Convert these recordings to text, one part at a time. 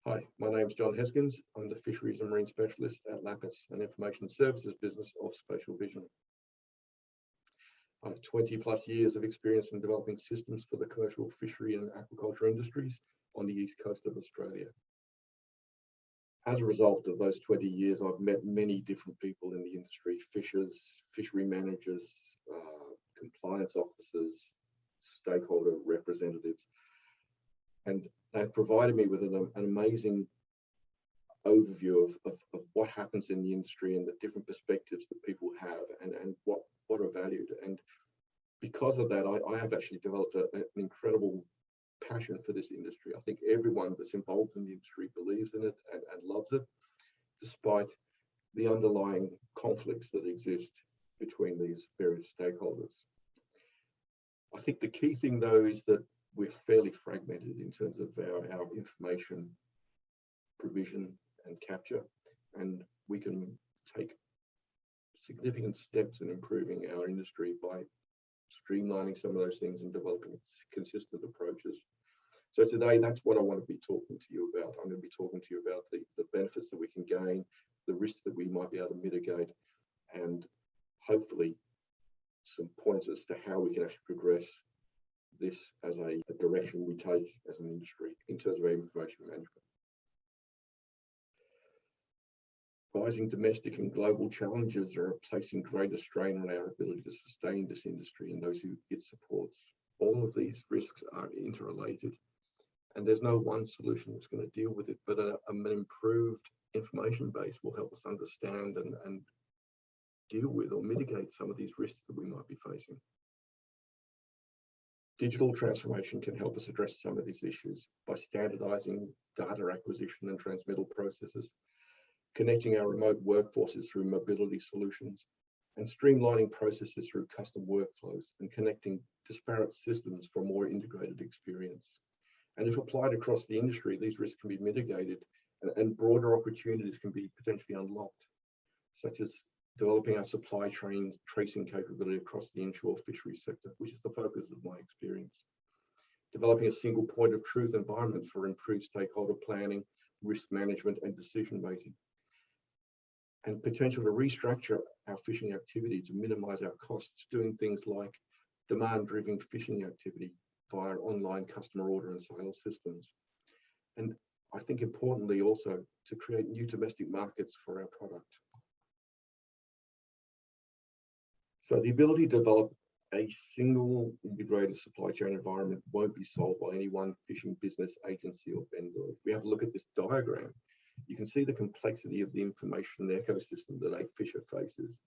Hi, my name is John Heskins. I'm the Fisheries and Marine Specialist at Lapis, an information services business of Spatial Vision. I have 20 plus years of experience in developing systems for the commercial fishery and aquaculture industries on the east coast of Australia. As a result of those 20 years, I've met many different people in the industry: fishers, fishery managers, compliance officers, stakeholder representatives, and they've provided me with an amazing overview of what happens in the industry and the different perspectives that people have and what are valued. And because of that, I have actually developed an incredible passion for this industry. I think everyone that's involved in the industry believes in it and loves it, despite the underlying conflicts that exist between these various stakeholders. I think the key thing, though, is that we're fairly fragmented in terms of our information provision and capture, and we can take significant steps in improving our industry by streamlining some of those things and developing consistent approaches. So today, that's what I want to be talking to you about. I'm going to be talking to you about the benefits that we can gain, the risks that we might be able to mitigate, and hopefully some points as to how we can actually progress this as a direction we take as an industry in terms of our information management. Rising domestic and global challenges are placing greater strain on our ability to sustain this industry and those who it supports. All of these risks are interrelated, and there's no one solution that's going to deal with it, but an improved information base will help us understand and deal with or mitigate some of these risks that we might be facing. Digital transformation can help us address some of these issues by standardizing data acquisition and transmittal processes, connecting our remote workforces through mobility solutions, and streamlining processes through custom workflows and connecting disparate systems for a more integrated experience. And if applied across the industry, these risks can be mitigated and broader opportunities can be potentially unlocked, such as developing our supply chain tracing capability across the inshore fisheries sector, which is the focus of my experience. Developing a single point of truth environment for improved stakeholder planning, risk management, and decision making. And potential to restructure our fishing activity to minimize our costs, doing things like demand-driven fishing activity via online customer order and sales systems. And I think importantly also to create new domestic markets for our product. So the ability to develop a single integrated supply chain environment won't be solved by any one fishing business, agency, or vendor. If we have a look at this diagram, you can see the complexity of the information ecosystem that a fisher faces.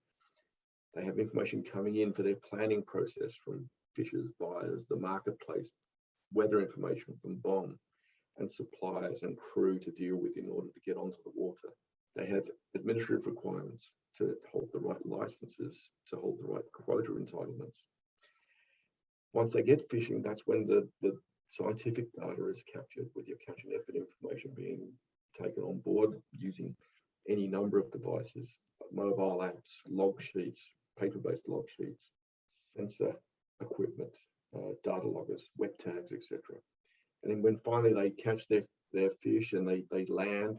They have information coming in for their planning process from fishers, buyers, the marketplace, weather information from BOM, and suppliers and crew to deal with in order to get onto the water. They have administrative requirements to hold the right licenses, to hold the right quota entitlements. Once they get fishing, that's when the scientific data is captured, with your catch and effort information being taken on board using any number of devices, mobile apps, log sheets, paper-based log sheets, sensor equipment, data loggers, wet tags, etc. And then when finally they catch their fish and they land,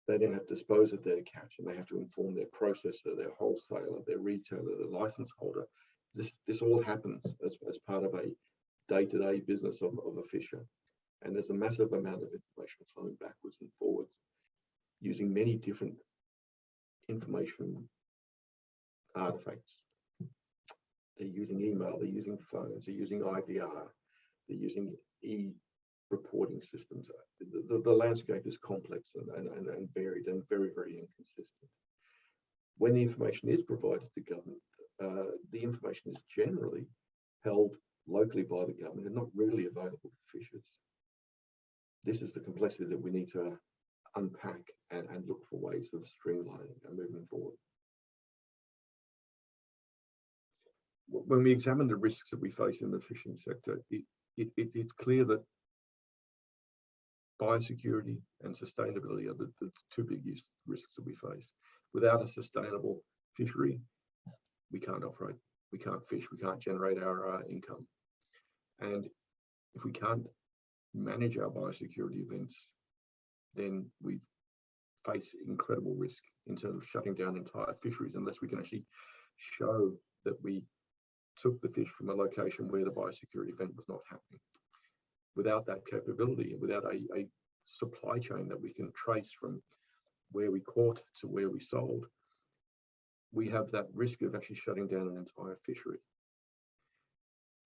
they then have to dispose of their catch, and they have to inform their processor, their wholesaler, their retailer, their license holder. This all happens as part of a day-to-day business of a fisher. And there's a massive amount of information flowing backwards and forwards using many different information artifacts. They're using email, they're using phones, they're using IVR, they're using e-reporting systems. The landscape is complex and varied and very, very inconsistent. When the information is provided to government, the information is generally held locally by the government and not really available to fishers. This is the complexity that we need to unpack and look for ways of streamlining and moving forward. When we examine the risks that we face in the fishing sector, it's clear that biosecurity and sustainability are the two big risks that we face. Without a sustainable fishery, we can't operate, we can't fish, we can't generate our income. And if we can't manage our biosecurity events, then we face incredible risk in terms of shutting down entire fisheries unless we can actually show that we took the fish from a location where the biosecurity event was not happening. Without that capability, without a supply chain that we can trace from where we caught to where we sold, we have that risk of actually shutting down an entire fishery.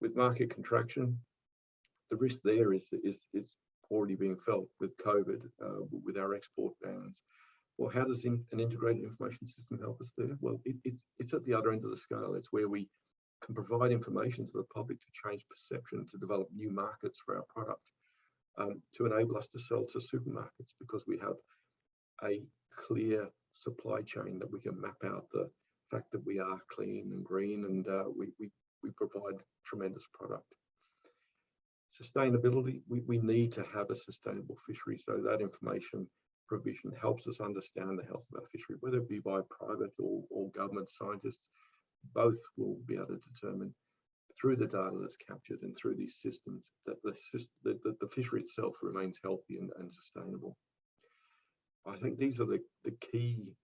With market contraction, the risk there is already being felt with COVID, with our export bans. Well, how does an integrated information system help us there? Well, it's at the other end of the scale. It's where we can provide information to the public to change perception, to develop new markets for our product, to enable us to sell to supermarkets, because we have a clear supply chain that we can map out the fact that we are clean and green, and we provide tremendous product. Sustainability, we need to have a sustainable fishery, so that information provision helps us understand the health of our fishery, whether it be by private or government scientists. Both will be able to determine through the data that's captured and through these systems that the fishery itself remains healthy and sustainable. I think these are the key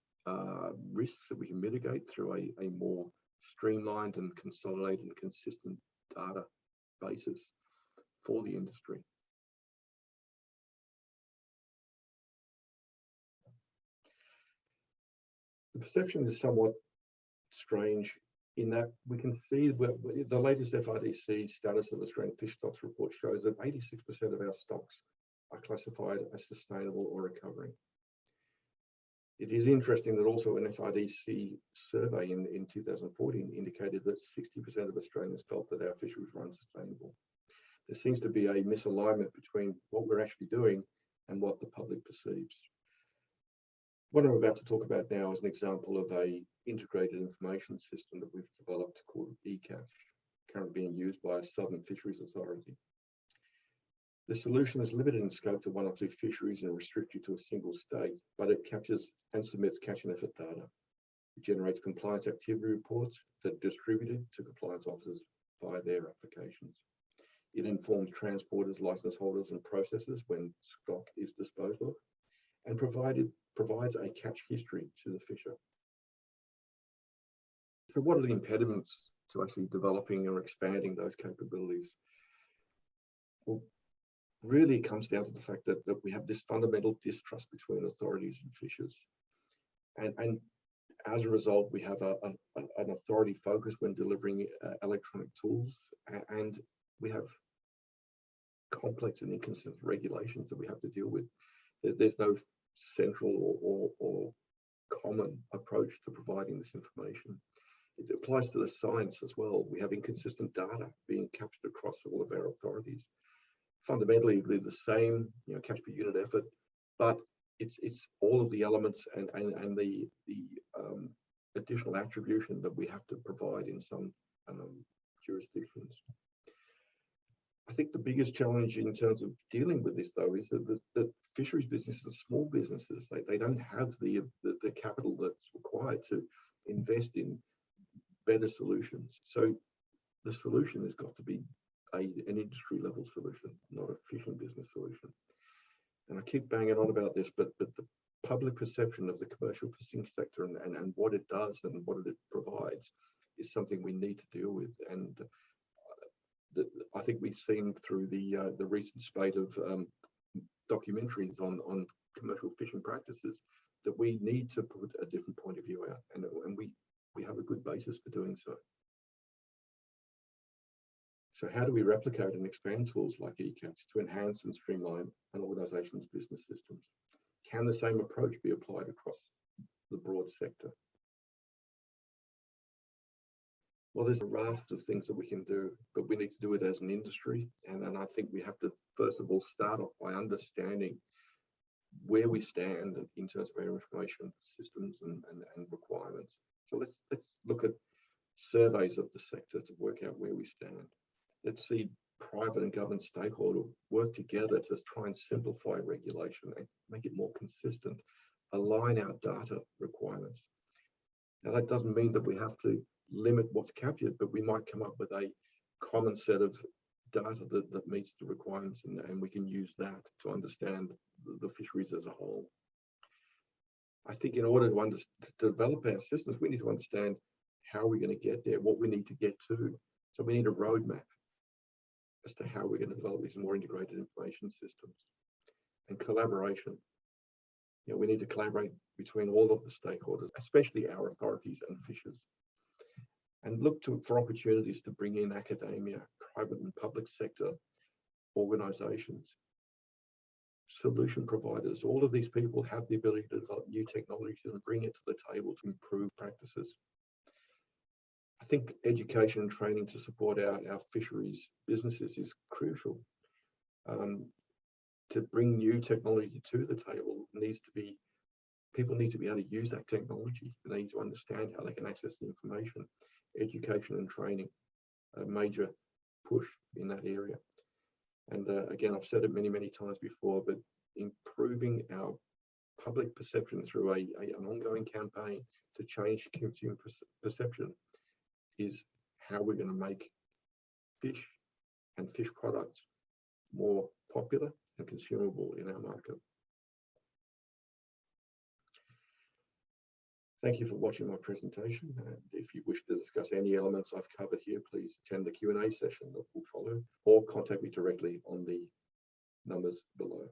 risks that we can mitigate through a more streamlined and consolidated and consistent data basis for the industry. The perception is somewhat strange in that we can see the latest FRDC status of Australian fish stocks report shows that 86% of our stocks are classified as sustainable or recovering. It is interesting that also an FRDC survey in 2014 indicated that 60% of Australians felt that our fisheries were unsustainable. There seems to be a misalignment between what we're actually doing and what the public perceives. What I'm about to talk about now is an example of an integrated information system that we've developed called eCatch, currently being used by a Southern Fisheries Authority. The solution is limited in scope to 1 or 2 fisheries and restricted to a single state, but it captures and submits catch and effort data. It generates compliance activity reports that are distributed to compliance officers via their applications. It informs transporters, license holders, and processors when stock is disposed of, and provides a catch history to the fisher. So what are the impediments to actually developing or expanding those capabilities? Well, really it comes down to the fact that we have this fundamental distrust between authorities and fishers. And as a result, we have an authority focus when delivering electronic tools, and we have complex and inconsistent regulations that we have to deal with. There's no central or common approach to providing this information. It applies to the science as well. We have inconsistent data being captured across all of our authorities. Fundamentally, they're the same, catch per unit effort, but it's all of the elements and the additional attribution that we have to provide in some jurisdictions. I think the biggest challenge in terms of dealing with this, though, is that fisheries businesses are small businesses. They don't have the capital that's required to invest in better solutions. So the solution has got to be an industry level solution, not a fishing business solution. And I keep banging on about this, but the public perception of the commercial fishing sector and what it does and what it provides is something we need to deal with. And I think we've seen through the recent spate of documentaries on commercial fishing practices that we need to put a different point of view out, and we have a good basis for doing so. So how do we replicate and expand tools like eCatch to enhance and streamline an organisation's business systems? Can the same approach be applied across the broad sector? Well, there's a raft of things that we can do, but we need to do it as an industry. And I think we have to, first of all, start off by understanding where we stand in terms of our information systems and requirements. So let's look at surveys of the sector to work out where we stand. Let's see private and government stakeholders work together to try and simplify regulation and make it more consistent, align our data requirements. Now, that doesn't mean that we have to limit what's captured, but we might come up with a common set of data that meets the requirements, and we can use that to understand the fisheries as a whole. I think in order to develop our systems, we need to understand how we're going to get there, what we need to get to. So we need a roadmap as to how we're going to develop these more integrated information systems. And collaboration. You know, we need to collaborate between all of the stakeholders, especially our authorities and fishers, and look for opportunities to bring in academia, private and public sector organizations, solution providers. All of these people have the ability to develop new technologies and bring it to the table to improve practices. I think education and training to support our fisheries businesses is crucial. To bring new technology to the table people need to be able to use that technology. They need to understand how they can access the information. Education and training, a major push in that area. And again, I've said it many, many times before, but improving our public perception through an ongoing campaign to change consumer perception is how we're going to make fish and fish products more popular and consumable in our market. Thank you for watching my presentation. And if you wish to discuss any elements I've covered here, please attend the Q&A session that will follow, or contact me directly on the numbers below.